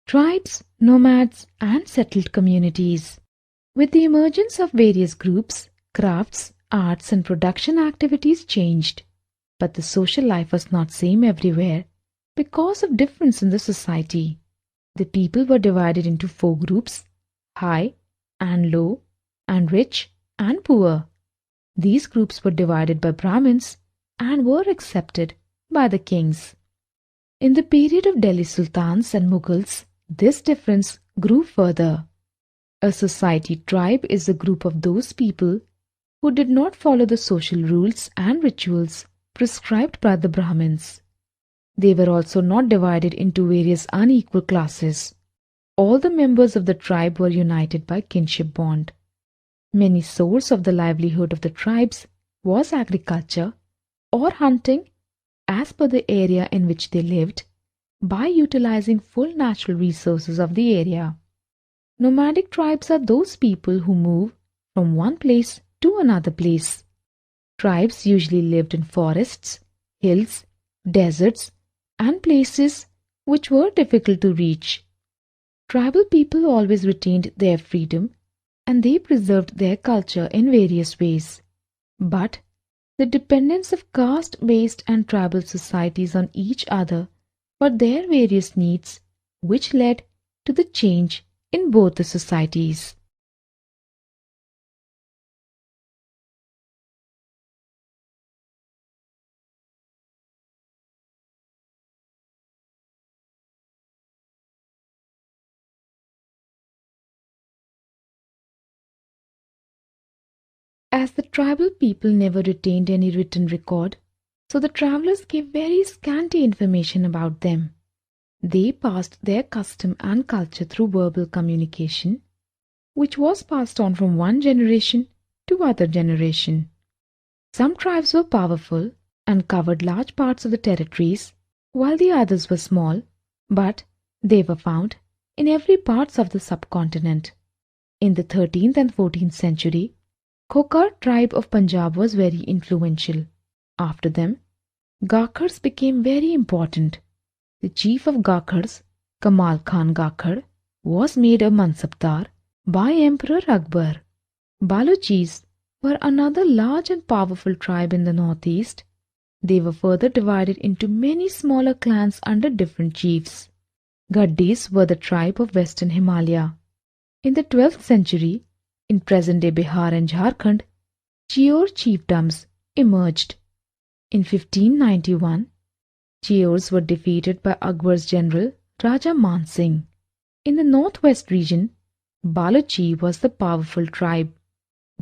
Tribes, nomads, and settled communities. With the emergence of various groups, crafts, arts, and production activities changed. But the social life was not same everywhere because of difference in the society. The people were divided into four groups: high and low, and rich and poor. These groups were divided by Brahmins and were accepted by the kings. In the period of Delhi Sultans and Mughals, this difference grew further. A society tribe is a group of those people who did not follow the social rules and rituals prescribed by the Brahmins. They were also not divided into various unequal classes. All the members of the tribe were united by kinship bond. Many source of the livelihood of the tribes was agriculture or hunting as per the area in which they lived, by utilizing full natural resources of the area. Nomadic tribes are those people who move from one place to another place. Tribes usually lived in forests, hills, deserts, and places which were difficult to reach. Tribal people always retained their freedom and they preserved their culture in various ways. But the dependence of caste-based and tribal societies on each other for their various needs, which led to the change in both the societies. As the tribal people never retained any written record, so the travelers gave very scanty information about them. They passed their custom and culture through verbal communication, which was passed on from one generation to other generation. Some tribes were powerful and covered large parts of the territories, while the others were small, but they were found in every part of the subcontinent. In the 13th and 14th century, Khokar tribe of Punjab was very influential. After them, Gakhars became very important. The chief of Gakhars, Kamal Khan Gakhar, was made a Mansabdar by Emperor Akbar. Balochis were another large and powerful tribe in the northeast. They were further divided into many smaller clans under different chiefs. Gaddis were the tribe of western Himalaya. In the 12th century, in present-day Bihar and Jharkhand, Chior chiefdoms emerged. In 1591, Chiors were defeated by Akbar's general Raja Man Singh. In the northwest region, Balochi was the powerful tribe.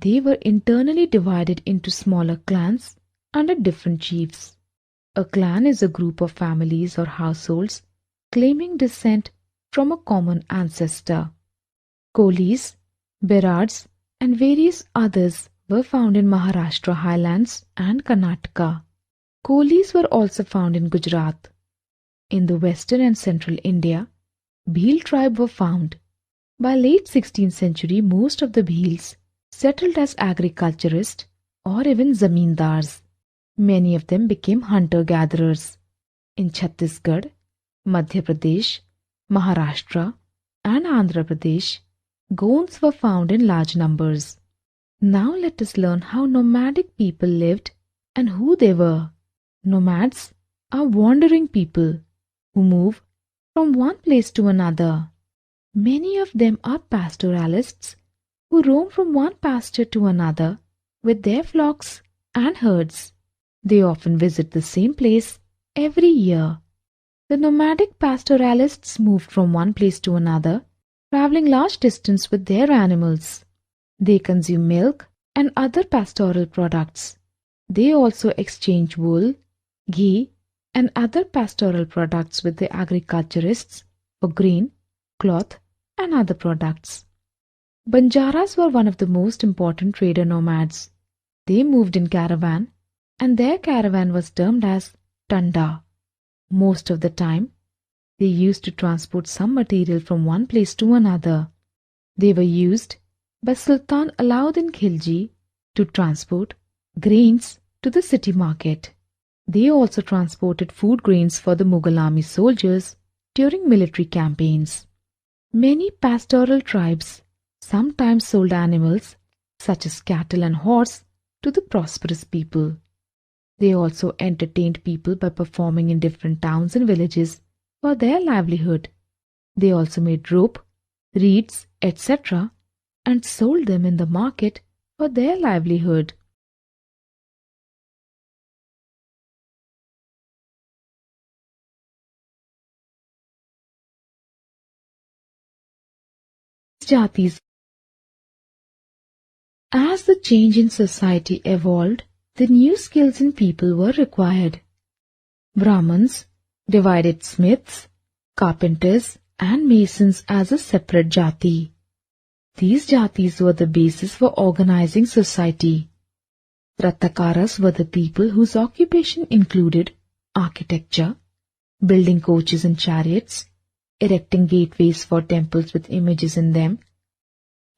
They were internally divided into smaller clans under different chiefs. A clan is a group of families or households claiming descent from a common ancestor. Kolis, Berards, and various others were found in Maharashtra highlands and Karnataka. Kolis were also found in Gujarat. In the western and central India, Bhil tribe were found. By late 16th century, most of the Bhils settled as agriculturists or even zamindars. Many of them became hunter-gatherers. In Chhattisgarh, Madhya Pradesh, Maharashtra, and Andhra Pradesh, Goans were found in large numbers. Now let us learn how nomadic people lived and who they were. Nomads are wandering people who move from one place to another. Many of them are pastoralists who roam from one pasture to another with their flocks and herds. They often visit the same place every year. The nomadic pastoralists moved from one place to another, traveling large distance with their animals. They consume milk and other pastoral products. They also exchange wool, ghee, and other pastoral products with the agriculturists for grain, cloth, and other products. Banjaras were one of the most important trader nomads. They moved in caravan, and their caravan was termed as Tanda. Most of the time, they used to transport some material from one place to another. They were used by Sultan Alauddin Khilji to transport grains to the city market. They also transported food grains for the Mughal army soldiers during military campaigns. Many pastoral tribes sometimes sold animals, such as cattle and horse, to the prosperous people. They also entertained people by performing in different towns and villages for their livelihood. They also made rope, reeds, etc., and sold them in the market for their livelihood. Jatis. As the change in society evolved, the new skills in people were required. Brahmins divided smiths, carpenters, and masons as a separate jati. These jatis were the basis for organizing society. Rattakaras were the people whose occupation included architecture, building coaches and chariots, erecting gateways for temples with images in them,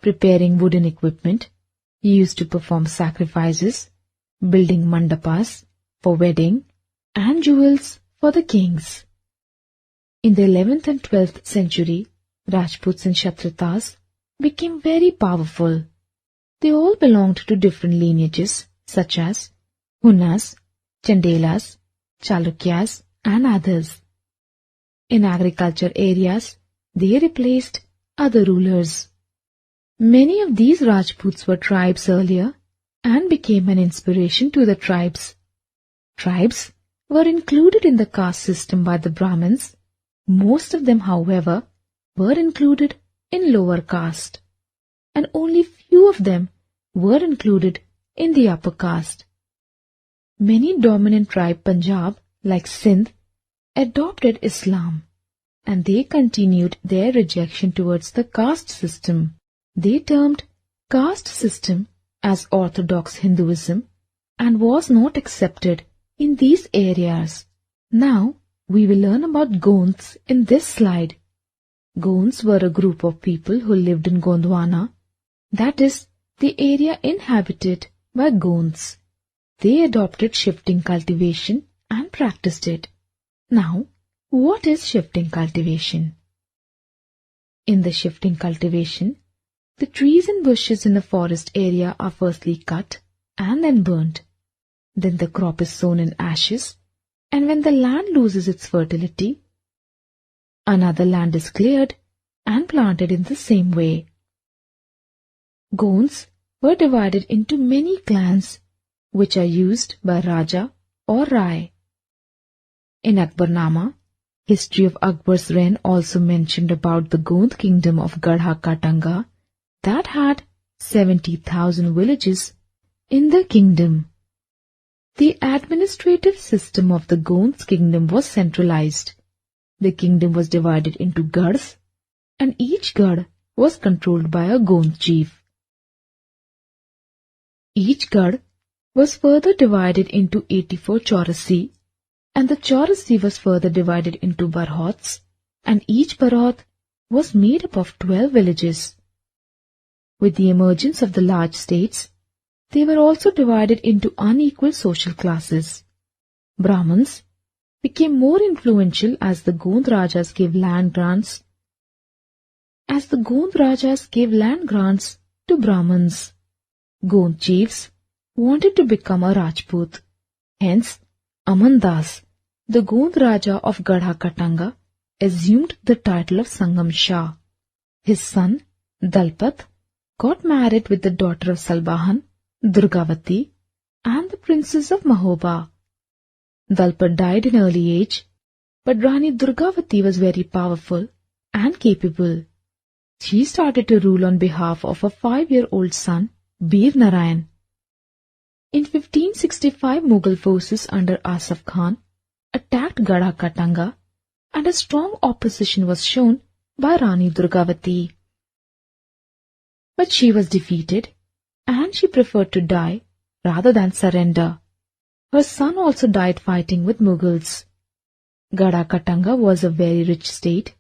preparing wooden equipment used to perform sacrifices, building mandapas for wedding, and jewels for the kings. In the 11th and 12th century, Rajputs and Kshatritas became very powerful. They all belonged to different lineages such as Hunas, Chandelas, Chalukyas, and others. In agriculture areas, they replaced other rulers. Many of these Rajputs were tribes earlier and became an inspiration to the tribes. Tribes were included in the caste system by the Brahmins. Most of them, however, were included in lower caste, and only few of them were included in the upper caste. Many dominant tribe Punjab, like Sindh, adopted Islam, and they continued their rejection towards the caste system. They termed caste system as orthodox Hinduism and was not accepted in these areas. Now we will learn about Goans in this slide. Goans were a group of people who lived in Gondwana, that is, the area inhabited by Goans. They adopted shifting cultivation and practiced it. Now, what is shifting cultivation? In the shifting cultivation, the trees and bushes in the forest area are firstly cut and then burnt. Then the crop is sown in ashes, and when the land loses its fertility, another land is cleared and planted in the same way. Goans were divided into many clans, which are used by Raja or Rai. In Akbarnama, history of Akbar's reign also mentioned about the Gond kingdom of Gadha Katanga that had 70,000 villages in the kingdom. The administrative system of the Gonds kingdom was centralized. The kingdom was divided into Gads, and each Gad was controlled by a Gond chief. Each Gad was further divided into 84 Chaurasi, and the Chaurasi was further divided into Barhots, and each Barhot was made up of 12 villages. With the emergence of the large states, they were also divided into unequal social classes. Brahmins became more influential as the Gond Rajas gave land grants. To Brahmins. Gond chiefs wanted to become a Rajput. Hence, Amandas, the Gond Raja of Gadha Katanga, assumed the title of Sangam Shah. His son, Dalpat, got married with the daughter of Salbahan, Durgavati, and the princess of Mahoba. Dalpat died in early age, but Rani Durgavati was very powerful and capable. She started to rule on behalf of a 5-year-old son, Bir Narayan. In 1565, Mughal forces under Asaf Khan attacked Gadha Katanga, and a strong opposition was shown by Rani Durgavati. But she was defeated, and she preferred to die rather than surrender. Her son also died fighting with Mughals. Gadha Katanga was a very rich state.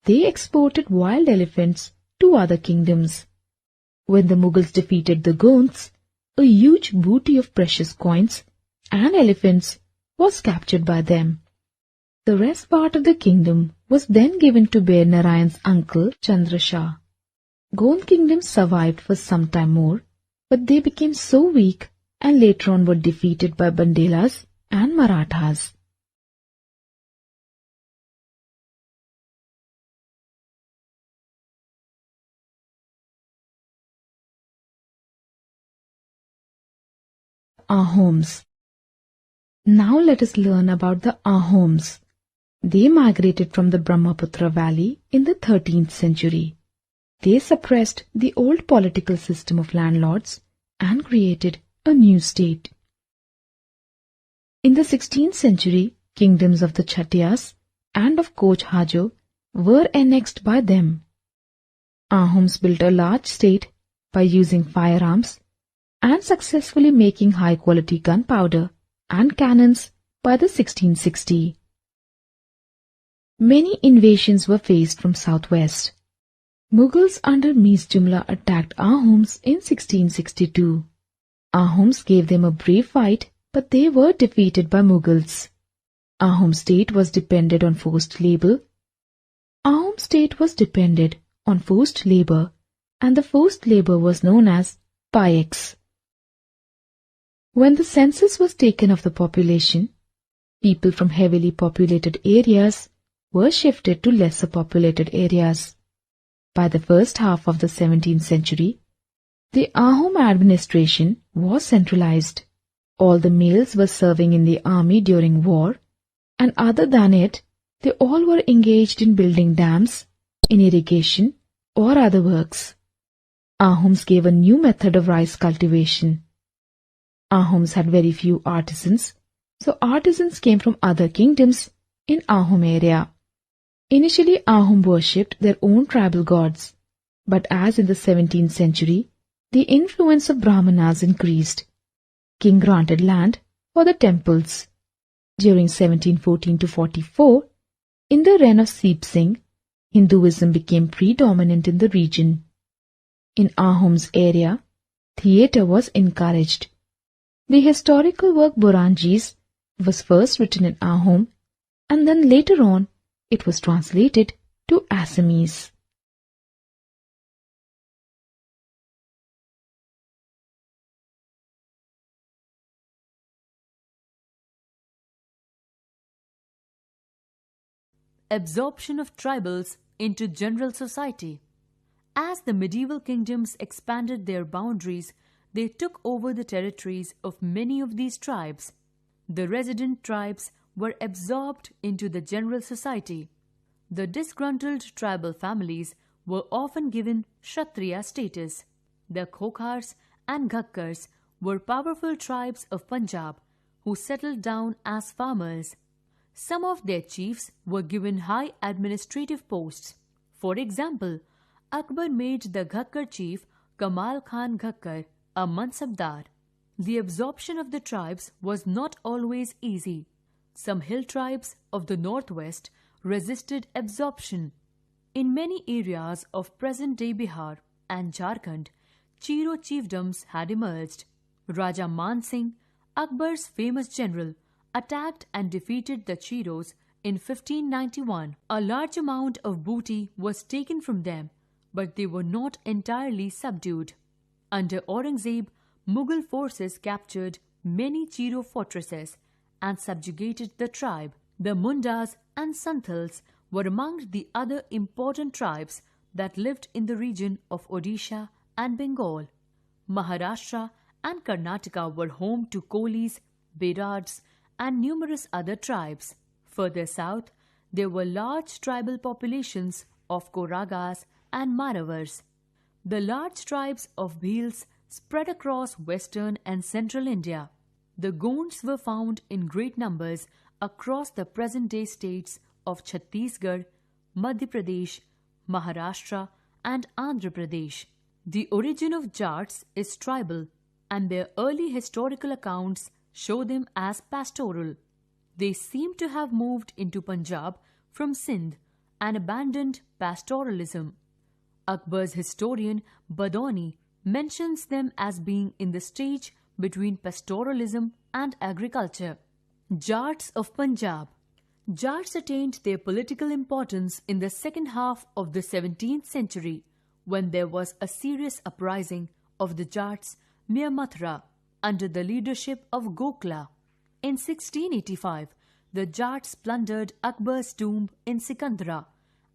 They exported wild elephants to other kingdoms. When the Mughals defeated the Gonds, a huge booty of precious coins and elephants was captured by them. The rest part of the kingdom was then given to Bear Narayan's uncle Chandra Shah. Goan kingdom survived for some time more, but they became so weak and later on were defeated by Bandelas and Marathas. Ahoms. Now let us learn about the Ahoms. They migrated from the Brahmaputra valley in the 13th century. They suppressed the old political system of landlords and created a new state. In the 16th century, kingdoms of the Chattias and of Koch Hajo were annexed by them. Ahoms built a large state by using firearms and successfully making high-quality gunpowder and cannons by the 1660. Many invasions were faced from southwest. Mughals under Mir Jumla attacked Ahoms in 1662. Ahoms gave them a brave fight, but they were defeated by Mughals. Ahom state was dependent on forced labor. Ahom state was dependent on forced labor, and the forced labor was known as Payaks. When the census was taken of the population, people from heavily populated areas were shifted to lesser populated areas. By the first half of the 17th century, the Ahom administration was centralized. All the males were serving in the army during war, and other than it, they all were engaged in building dams, in irrigation, or other works. Ahoms gave a new method of rice cultivation. Ahoms had very few artisans, so artisans came from other kingdoms in Ahom area. Initially, Ahom worshipped their own tribal gods, but as in the 17th century, the influence of Brahmanas increased. King granted land for the temples. During 1714 to 44, in the reign of Seep Singh, Hinduism became predominant in the region. In Ahom's area, theatre was encouraged. The historical work Buranjis was first written in Ahom, and then later on it was translated to Assamese. Absorption of tribals into general society. As the medieval kingdoms expanded their boundaries, they took over the territories of many of these tribes. The resident tribes were absorbed into the general society. The disgruntled tribal families were often given Kshatriya status. The Khokhars and Ghakkars were powerful tribes of Punjab who settled down as farmers. Some of their chiefs were given high administrative posts. For example, Akbar made the Ghakkar chief Kamal Khan Ghakkar a mansabdar. The absorption of the tribes was not always easy. Some hill tribes of the northwest resisted absorption. In many areas of present-day Bihar and Jharkhand, Chiro chiefdoms had emerged. Raja Man Singh, Akbar's famous general, attacked and defeated the Chiros in 1591. A large amount of booty was taken from them, but they were not entirely subdued. Under Aurangzeb, Mughal forces captured many Chiro fortresses and subjugated the tribe. The Mundas and Santals were among the other important tribes that lived in the region of Odisha and Bengal. Maharashtra and Karnataka were home to Kolis, Berards, and numerous other tribes. Further south, there were large tribal populations of Koragas and Maravars. The large tribes of Bhils spread across western and central India. The Goans were found in great numbers across the present-day states of Chhattisgarh, Madhya Pradesh, Maharashtra, and Andhra Pradesh. The origin of Jats is tribal, and their early historical accounts show them as pastoral. They seem to have moved into Punjab from Sindh and abandoned pastoralism. Akbar's historian Badoni mentions them as being in the stage between pastoralism and agriculture. Jats of Punjab. Jats attained their political importance in the second half of the 17th century when there was a serious uprising of the Jats near Mathura under the leadership of Gokhla. In 1685, the Jats plundered Akbar's tomb in Sikandra,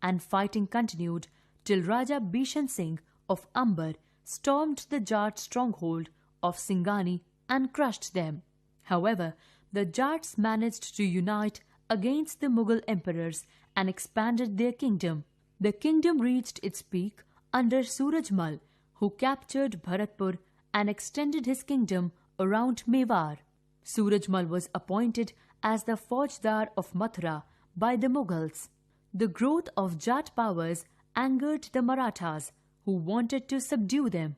and fighting continued till Raja Bishan Singh of Amber stormed the Jat stronghold of Singhani and crushed them. However, the Jats managed to unite against the Mughal emperors and expanded their kingdom. The kingdom reached its peak under Surajmal, who captured Bharatpur and extended his kingdom around Mewar. Surajmal was appointed as the Faujdar of Mathura by the Mughals. The growth of Jat powers angered the Marathas, who wanted to subdue them.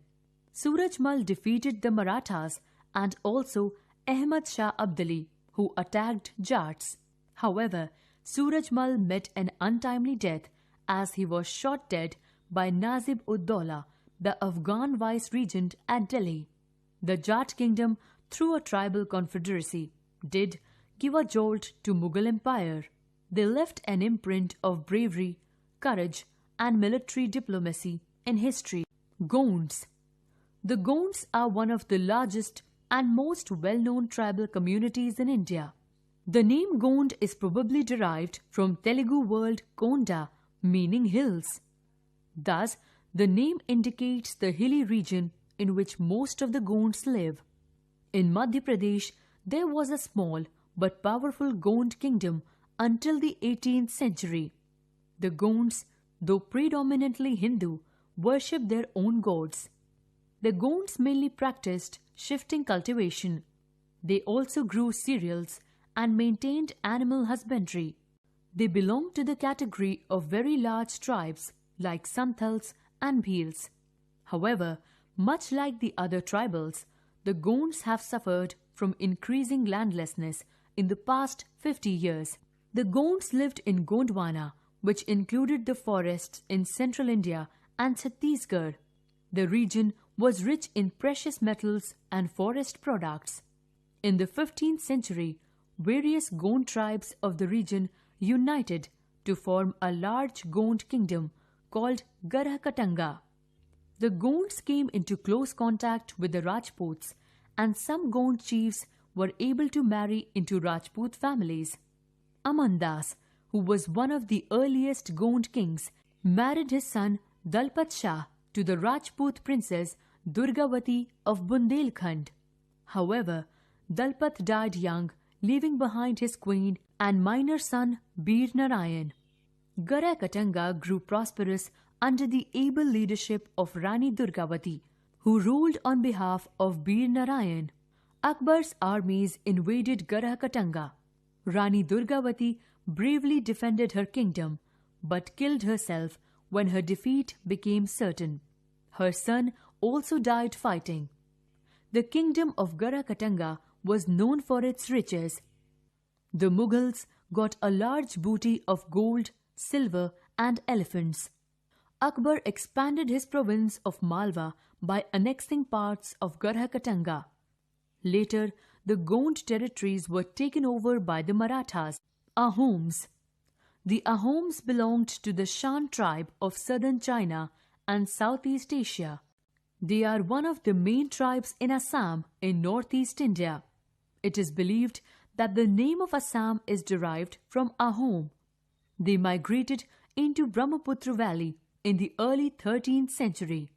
Surajmal defeated the Marathas and also Ahmad Shah Abdali, who attacked Jats. However, Surajmal met an untimely death as he was shot dead by Nazib-ud-Dawla, the Afghan vice-regent at Delhi. The Jat kingdom, through a tribal confederacy, did give a jolt to Mughal empire. They left an imprint of bravery, courage, and military diplomacy in history. Goans. The Goans are one of the largest and most well-known tribal communities in India. The name Gond is probably derived from Telugu word Konda, meaning hills. Thus, the name indicates the hilly region in which most of the Gonds live. In Madhya Pradesh, there was a small but powerful Gond kingdom until the 18th century. The Gonds, though predominantly Hindu, worshipped their own gods. The Gonds mainly practiced shifting cultivation. They also grew cereals and maintained animal husbandry. They belonged to the category of very large tribes like Santals and Bhils. However, much like the other tribals, the Gonds have suffered from increasing landlessness in the past 50 years. The Gonds lived in Gondwana, which included the forests in central India and Chhattisgarh. The region was rich in precious metals and forest products. In the 15th century, various Gond tribes of the region united to form a large Gond kingdom called Garhakatanga. The Gonds came into close contact with the Rajputs, and some Gond chiefs were able to marry into Rajput families. Amandas, who was one of the earliest Gond kings, married his son Dalpat Shah to the Rajput princess Durgavati of Bundelkhand. However, Dalpat died young, leaving behind his queen and minor son Bir Narayan. Garhakatanga grew prosperous under the able leadership of Rani Durgavati, who ruled on behalf of Bir Narayan. Akbar's armies invaded Garhakatanga. Rani Durgavati bravely defended her kingdom, but killed herself when her defeat became certain. Her son also died fighting. The kingdom of Garhakatanga was known for its riches. The Mughals got a large booty of gold, silver, and elephants. Akbar expanded his province of Malwa by annexing parts of Garhakatanga. Later, the Gond territories were taken over by the Marathas, Ahoms. The Ahoms belonged to the Shan tribe of southern China and Southeast Asia. They are one of the main tribes in Assam in northeast India. It is believed that the name of Assam is derived from Ahom. They migrated into Brahmaputra Valley in the early 13th century.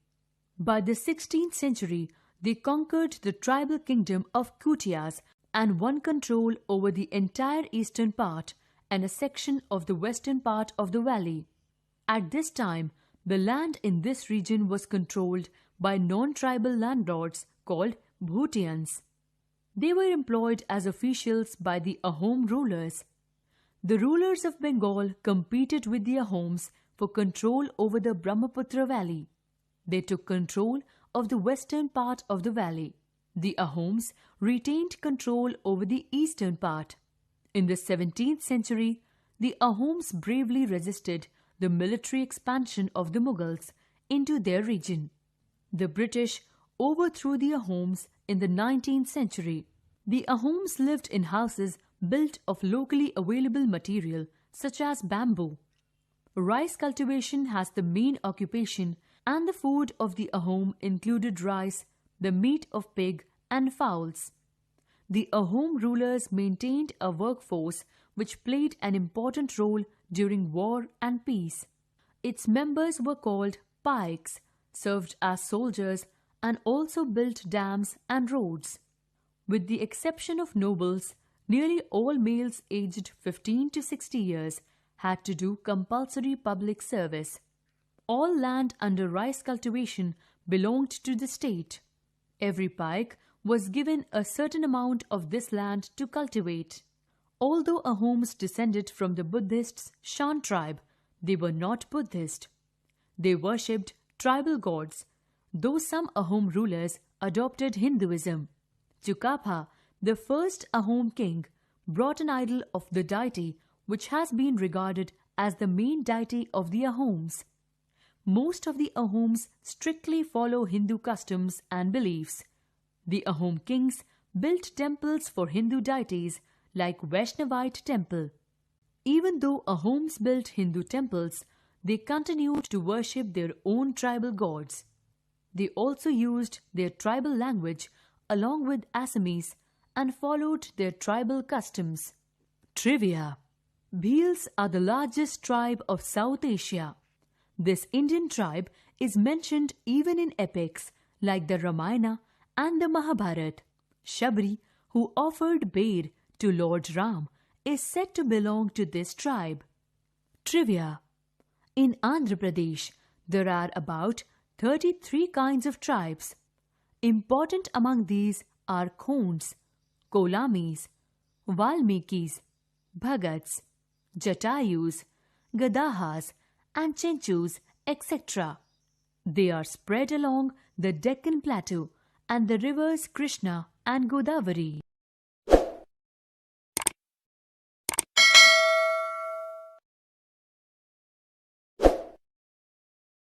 By the 16th century, they conquered the tribal kingdom of Kutiyas and won control over the entire eastern part and a section of the western part of the valley. At this time, the land in this region was controlled by non-tribal landlords called Bhutians. They were employed as officials by the Ahom rulers. The rulers of Bengal competed with the Ahoms for control over the Brahmaputra Valley. They took control of the western part of the valley. The Ahoms retained control over the eastern part. In the 17th century, the Ahoms bravely resisted the military expansion of the Mughals into their region. The British overthrew the Ahoms in the 19th century. The Ahoms lived in houses built of locally available material such as bamboo. Rice cultivation has the main occupation, and the food of the Ahom included rice, the meat of pig and fowls. The Ahom rulers maintained a workforce which played an important role during war and peace. Its members were called pikes, served as soldiers, and also built dams and roads. With the exception of nobles, nearly all males aged 15 to 60 years had to do compulsory public service. All land under rice cultivation belonged to the state. Every pike was given a certain amount of this land to cultivate. Although Ahoms descended from the Buddhists' Shan tribe, they were not Buddhist. They worshipped tribal gods, though some Ahom rulers adopted Hinduism. Chukapha, the first Ahom king, brought an idol of the deity which has been regarded as the main deity of the Ahoms. Most of the Ahoms strictly follow Hindu customs and beliefs. The Ahom kings built temples for Hindu deities like Vaishnavite temple. Even though Ahoms built Hindu temples, they continued to worship their own tribal gods. They also used their tribal language along with Assamese and followed their tribal customs. Trivia: Bhils are the largest tribe of South Asia. This Indian tribe is mentioned even in epics like the Ramayana and the Mahabharata. Shabri, who offered Bed to Lord Ram, is said to belong to this tribe. Trivia: In Andhra Pradesh, there are about 33 kinds of tribes. Important among these are Goans, Kolamis, Valmikis, Bhagats, Jatayus, Gadahas, and Chenchus, etc. They are spread along the Deccan Plateau and the rivers Krishna and Godavari.